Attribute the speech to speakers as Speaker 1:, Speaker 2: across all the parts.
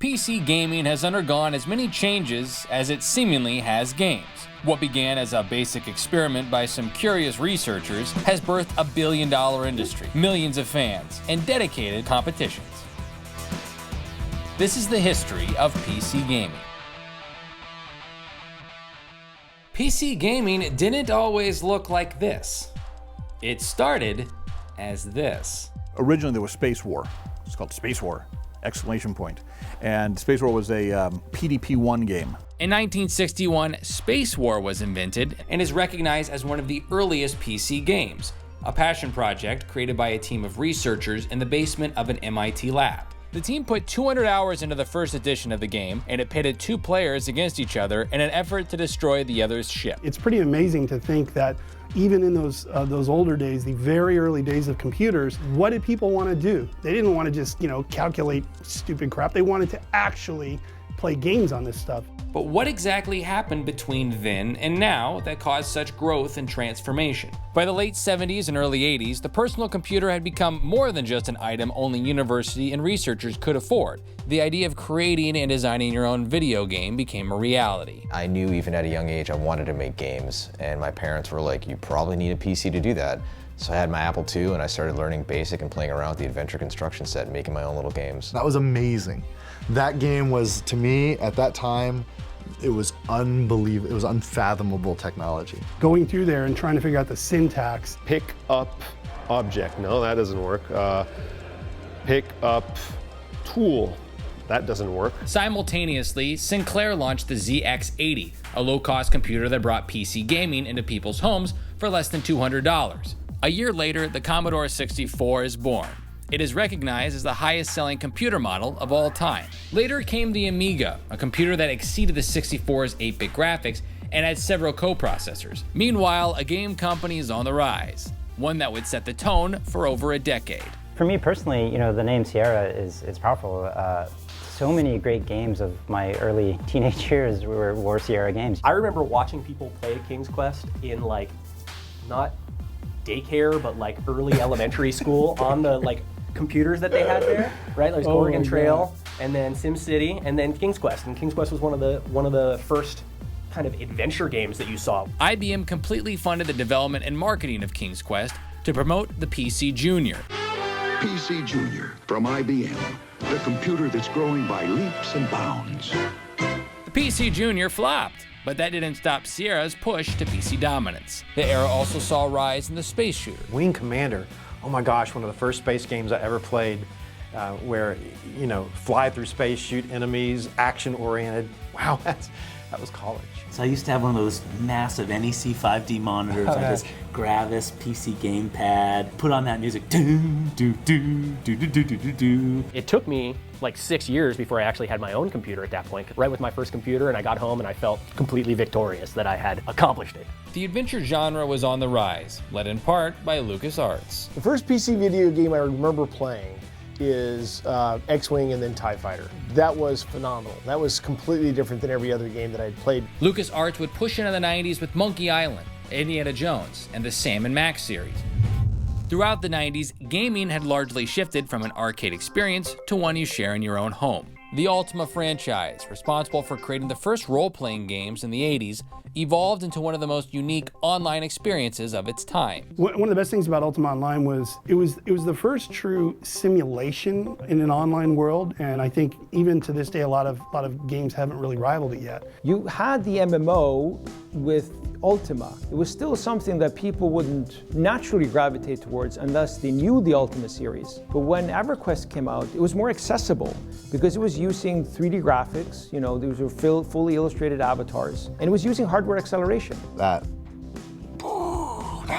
Speaker 1: PC gaming has undergone as many changes as it seemingly has games. What began as a basic experiment by some curious researchers has birthed a billion-dollar industry, millions of fans, and dedicated competitions. This is the history of PC gaming. PC gaming didn't always look like this. It started as this.
Speaker 2: Originally there was Space War. It's called Space War, ! And Space War was a PDP-1 game.
Speaker 1: In 1961, Space War was invented and is recognized as one of the earliest PC games, a passion project created by a team of researchers in the basement of an MIT lab. The team put 200 hours into the first edition of the game, and it pitted two players against each other in an effort to destroy the other's ship.
Speaker 3: It's pretty amazing to think that even in those older days, the very early days of computers, what did people want to do? They didn't want to just, calculate stupid crap. They wanted to actually play games on this stuff.
Speaker 1: But what exactly happened between then and now that caused such growth and transformation? By the late 70s and early 80s, the personal computer had become more than just an item only university and researchers could afford. The idea of creating and designing your own video game became a reality.
Speaker 4: I knew even at a young age I wanted to make games, and my parents were like, you probably need a PC to do that. So I had my Apple II and I started learning BASIC and playing around with the adventure construction set and making my own little games.
Speaker 5: That was amazing. That game was, to me, at that time, it was unbelievable. It was unfathomable technology.
Speaker 3: Going through there and trying to figure out the syntax.
Speaker 6: Pick up object, no, that doesn't work. Pick up tool, that doesn't work.
Speaker 1: Simultaneously, Sinclair launched the ZX80, a low-cost computer that brought PC gaming into people's homes for less than $200. A year later, the Commodore 64 is born. It is recognized as the highest-selling computer model of all time. Later came the Amiga, a computer that exceeded the 64's 8-bit graphics and had several co-processors. Meanwhile, a game company is on the rise, one that would set the tone for over a decade.
Speaker 7: For me personally, the name Sierra is powerful. So many great games of my early teenage years were Sierra games.
Speaker 8: I remember watching people play King's Quest in not daycare, but early elementary school on the computers that they had there, right? There's Oregon Trail, and then SimCity, and then King's Quest. And King's Quest was one of the first kind of adventure games that you saw.
Speaker 1: IBM completely funded the development and marketing of King's Quest to promote the PC Junior.
Speaker 9: PC Junior from IBM, the computer that's growing by leaps and bounds.
Speaker 1: The PC Junior flopped, but that didn't stop Sierra's push to PC dominance. The era also saw a rise in the space shooter.
Speaker 10: Wing Commander, oh my gosh, one of the first space games I ever played, where, fly through space, shoot enemies, action-oriented. Wow, that was college.
Speaker 11: So I used to have one of those massive NEC 5D monitors on this Gravis PC gamepad. Put on that music.
Speaker 8: It took me 6 years before I actually had my own computer at that point. Right with my first computer, and I got home and I felt completely victorious that I had accomplished it.
Speaker 1: The adventure genre was on the rise, led in part by LucasArts.
Speaker 12: The first PC video game I remember playing is X-Wing and then TIE Fighter. That was phenomenal. That was completely different than every other game that I'd played.
Speaker 1: LucasArts would push into the 90s with Monkey Island, Indiana Jones, and the Sam & Max series. Throughout the 90s, gaming had largely shifted from an arcade experience to one you share in your own home. The Ultima franchise, responsible for creating the first role-playing games in the 80s, evolved into one of the most unique online experiences of its time.
Speaker 3: One of the best things about Ultima Online was it was the first true simulation in an online world, and I think even to this day a lot of games haven't really rivaled it yet.
Speaker 13: You had the MMO with Ultima. It was still something that people wouldn't naturally gravitate towards unless they knew the Ultima series. But when EverQuest came out, it was more accessible because it was using 3D graphics, these were fully illustrated avatars, and it was using hardware acceleration.
Speaker 5: Now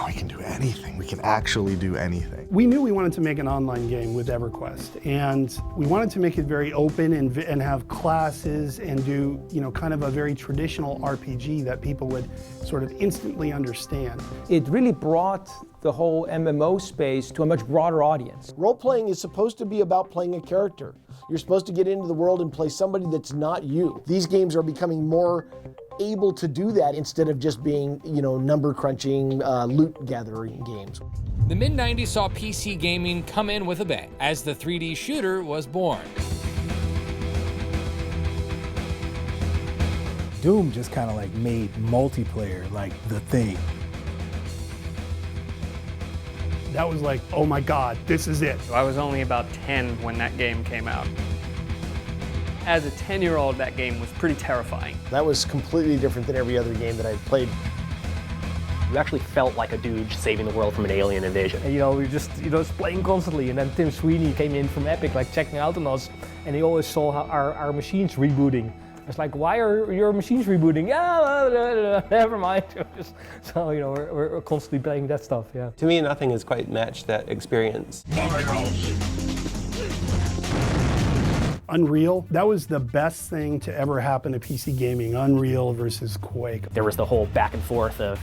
Speaker 5: we can do anything. We can actually do anything.
Speaker 3: We knew we wanted to make an online game with EverQuest, and we wanted to make it very open and have classes and do, kind of a very traditional RPG that people would sort of instantly understand.
Speaker 13: It really brought the whole MMO space to a much broader audience.
Speaker 12: Role-playing is supposed to be about playing a character. You're supposed to get into the world and play somebody that's not you. These games are becoming more able to do that instead of just being, number crunching, loot gathering games.
Speaker 1: The mid-90s saw PC gaming come in with a bang as the 3D shooter was born.
Speaker 14: Doom just kind of like made multiplayer like the thing.
Speaker 3: That was like, oh my God, this is it.
Speaker 15: I was only about 10 when that game came out. As a 10-year-old, that game was pretty terrifying.
Speaker 12: That was completely different than every other game that I'd played.
Speaker 8: You actually felt like a dude saving the world from an alien invasion.
Speaker 16: And, we were just, playing constantly. And then Tim Sweeney came in from Epic, like checking out on us, and he always saw our machines rebooting. It's like, why are your machines rebooting? Yeah, never mind. So, we're constantly playing that stuff, yeah.
Speaker 17: To me, nothing has quite matched that experience.
Speaker 3: Unreal, that was the best thing to ever happen to PC gaming, Unreal versus Quake.
Speaker 8: There was the whole back and forth of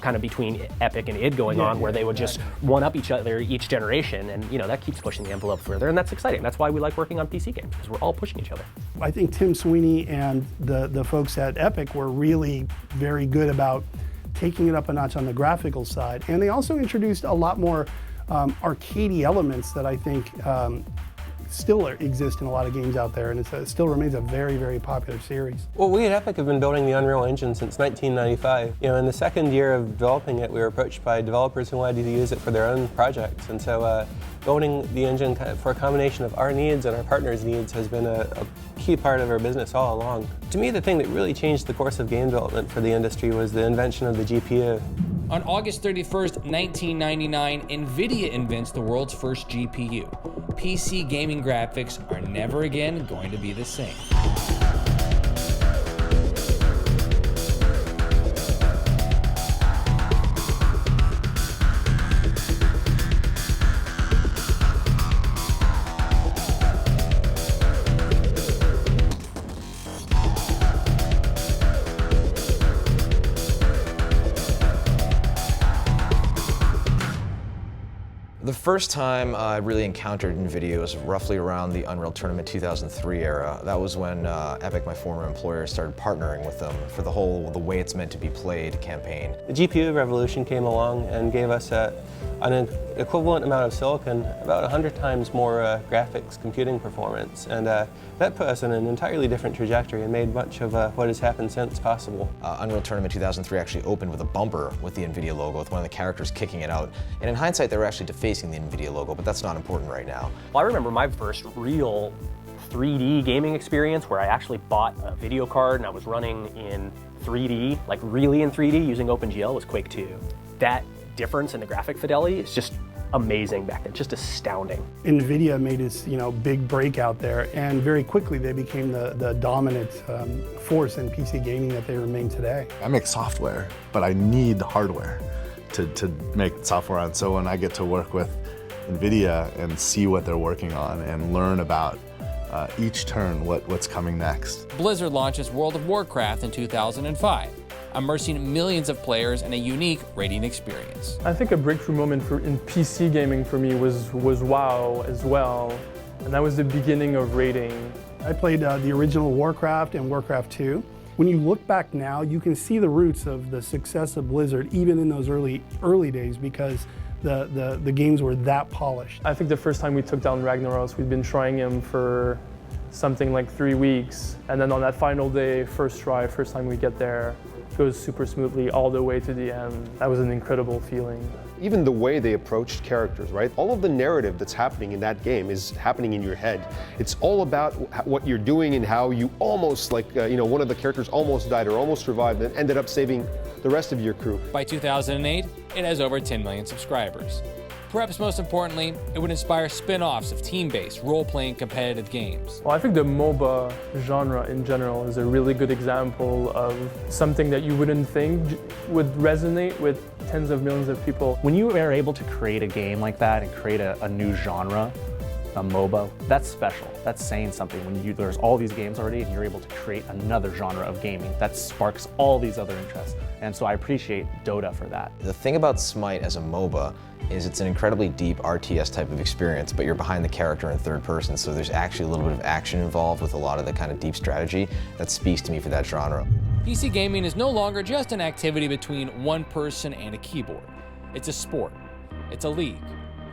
Speaker 8: kind of between Epic and id going on, where they would just one-up each other each generation, and that keeps pushing the envelope further, and that's exciting. That's why we like working on PC games, because we're all pushing each other.
Speaker 3: I think Tim Sweeney and the folks at Epic were really very good about taking it up a notch on the graphical side, and they also introduced a lot more arcadey elements that I think still exist in a lot of games out there, and it still remains a very, very popular series.
Speaker 17: Well, we at Epic have been building the Unreal Engine since 1995. In the second year of developing it, we were approached by developers who wanted to use it for their own projects, and so building the engine for a combination of our needs and our partners' needs has been a key part of our business all along. To me, the thing that really changed the course of game development for the industry was the invention of the GPU.
Speaker 1: On August 31st, 1999, NVIDIA invents the world's first GPU. PC gaming graphics are never again going to be the same.
Speaker 4: The first time I really encountered NVIDIA was roughly around the Unreal Tournament 2003 era. That was when Epic, my former employer, started partnering with them for the whole "the way it's meant to be played" campaign.
Speaker 17: The GPU revolution came along and gave us an equivalent amount of silicon, about 100 times more graphics computing performance, and that put us in an entirely different trajectory and made much of what has happened since possible.
Speaker 4: Unreal Tournament 2003 actually opened with a bumper with the NVIDIA logo, with one of the characters kicking it out. And in hindsight, they were actually defacing the NVIDIA logo, but that's not important right now.
Speaker 8: Well, I remember my first real 3D gaming experience where I actually bought a video card and I was running in 3D, like really in 3D using OpenGL, was Quake 2. That difference in the graphic fidelity is just amazing back then, just astounding.
Speaker 3: NVIDIA made its big breakout there, and very quickly they became the dominant force in PC gaming that they remain today.
Speaker 5: I make software, but I need hardware to make software on. So when I get to work with NVIDIA and see what they're working on and learn about each turn what's coming next.
Speaker 1: Blizzard launches World of Warcraft in 2005, immersing millions of players in a unique raiding experience.
Speaker 18: I think a breakthrough moment in PC gaming for me was WoW as well, and that was the beginning of raiding.
Speaker 3: I played the original Warcraft and Warcraft 2. When you look back now, you can see the roots of the success of Blizzard even in those early days, because the games were that polished.
Speaker 18: I think the first time we took down Ragnaros, we'd been trying him for something like 3 weeks, and then on that final day, first time we get there, goes super smoothly all the way to the end. That was an incredible feeling.
Speaker 6: Even the way they approached characters, right? All of the narrative that's happening in that game is happening in your head. It's all about what you're doing and how you almost, one of the characters almost died or almost survived and ended up saving the rest of your crew.
Speaker 1: By 2008, it has over 10 million subscribers. Perhaps most importantly, it would inspire spin-offs of team-based, role-playing competitive games.
Speaker 18: Well, I think the MOBA genre in general is a really good example of something that you wouldn't think would resonate with tens of millions of people.
Speaker 19: When you are able to create a game like that and create a new genre, a MOBA, that's special. That's saying something. When there's all these games already and you're able to create another genre of gaming, that sparks all these other interests. And so I appreciate Dota for that.
Speaker 4: The thing about Smite as a MOBA is it's an incredibly deep RTS type of experience, but you're behind the character in third person, so there's actually a little bit of action involved with a lot of the kind of deep strategy that speaks to me for that genre.
Speaker 1: PC gaming is no longer just an activity between one person and a keyboard. It's a sport. It's a league.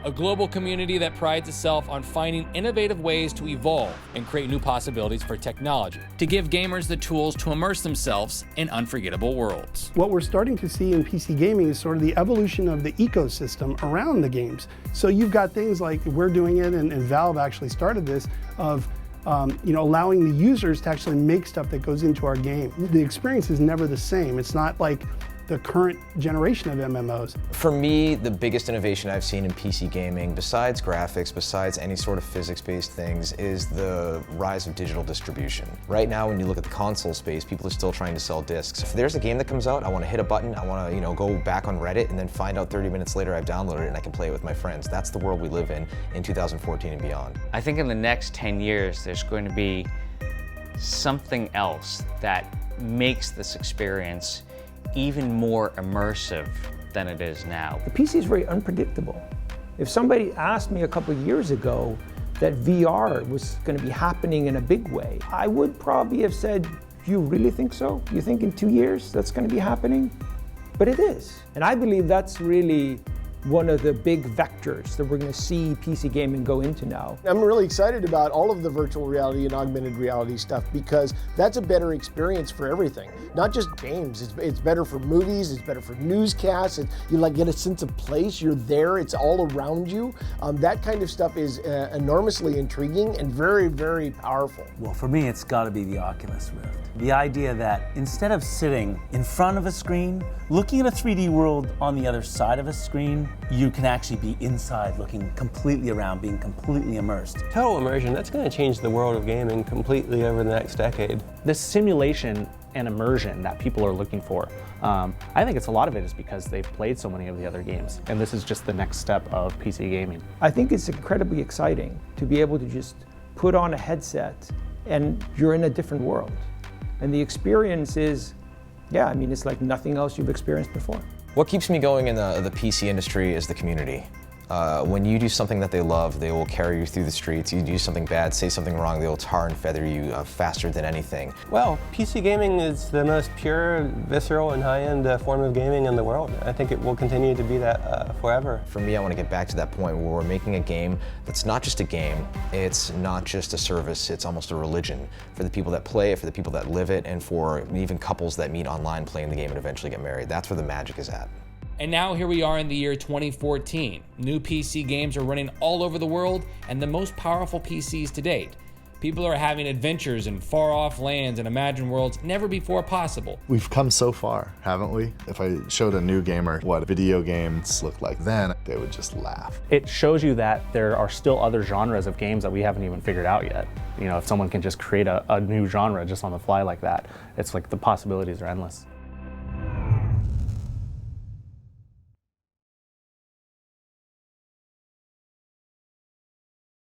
Speaker 1: a global community that prides itself on finding innovative ways to evolve and create new possibilities for technology, to give gamers the tools to immerse themselves in unforgettable worlds.
Speaker 3: What we're starting to see in PC gaming is sort of the evolution of the ecosystem around the games. So you've got things like, we're doing it, and Valve actually started this, of allowing the users to actually make stuff that goes into our game. The experience is never the same. It's not like the current generation of MMOs.
Speaker 4: For me, the biggest innovation I've seen in PC gaming, besides graphics, besides any sort of physics-based things, is the rise of digital distribution. Right now, when you look at the console space, people are still trying to sell discs. If there's a game that comes out, I want to hit a button, I want to, go back on Reddit and then find out 30 minutes later I've downloaded it and I can play it with my friends. That's the world we live in 2014 and beyond.
Speaker 20: I think in the next 10 years, there's going to be something else that makes this experience even more immersive than it is now.
Speaker 13: The PC is very unpredictable. If somebody asked me a couple of years ago that VR was going to be happening in a big way, I would probably have said, you really think so? You think in 2 years that's going to be happening? But it is. And I believe that's really one of the big vectors that we're going to see PC gaming go into now.
Speaker 12: I'm really excited about all of the virtual reality and augmented reality stuff because that's a better experience for everything. Not just games, it's better for movies, it's better for newscasts, you get a sense of place, you're there, it's all around you. That kind of stuff is enormously intriguing and very, very powerful.
Speaker 11: Well, for me, it's got to be the Oculus Rift. The idea that instead of sitting in front of a screen, looking at a 3D world on the other side of a screen, you can actually be inside looking completely around, being completely immersed.
Speaker 17: Total immersion, that's going to change the world of gaming completely over the next decade.
Speaker 19: This simulation and immersion that people are looking for, I think a lot of it is because they've played so many of the other games, and this is just the next step of PC gaming.
Speaker 13: I think it's incredibly exciting to be able to just put on a headset and you're in a different world. And the experience is, it's like nothing else you've experienced before.
Speaker 4: What keeps me going in the PC industry is the community. When you do something that they love, they will carry you through the streets. You do something bad, say something wrong, they will tar and feather you faster than anything.
Speaker 17: Well, PC gaming is the most pure, visceral, and high-end form of gaming in the world. I think it will continue to be that forever.
Speaker 4: For me, I want to get back to that point where we're making a game that's not just a game, it's not just a service, it's almost a religion for the people that play it, for the people that live it, and for even couples that meet online playing the game and eventually get married. That's where the magic is at.
Speaker 1: And now here we are in the year 2014. New PC games are running all over the world, and the most powerful PCs to date. People are having adventures in far-off lands and imagined worlds never before possible.
Speaker 5: We've come so far, haven't we? If I showed a new gamer what video games look like then, they would just laugh.
Speaker 19: It shows you that there are still other genres of games that we haven't even figured out yet. If someone can just create a new genre just on the fly like that, it's like the possibilities are endless.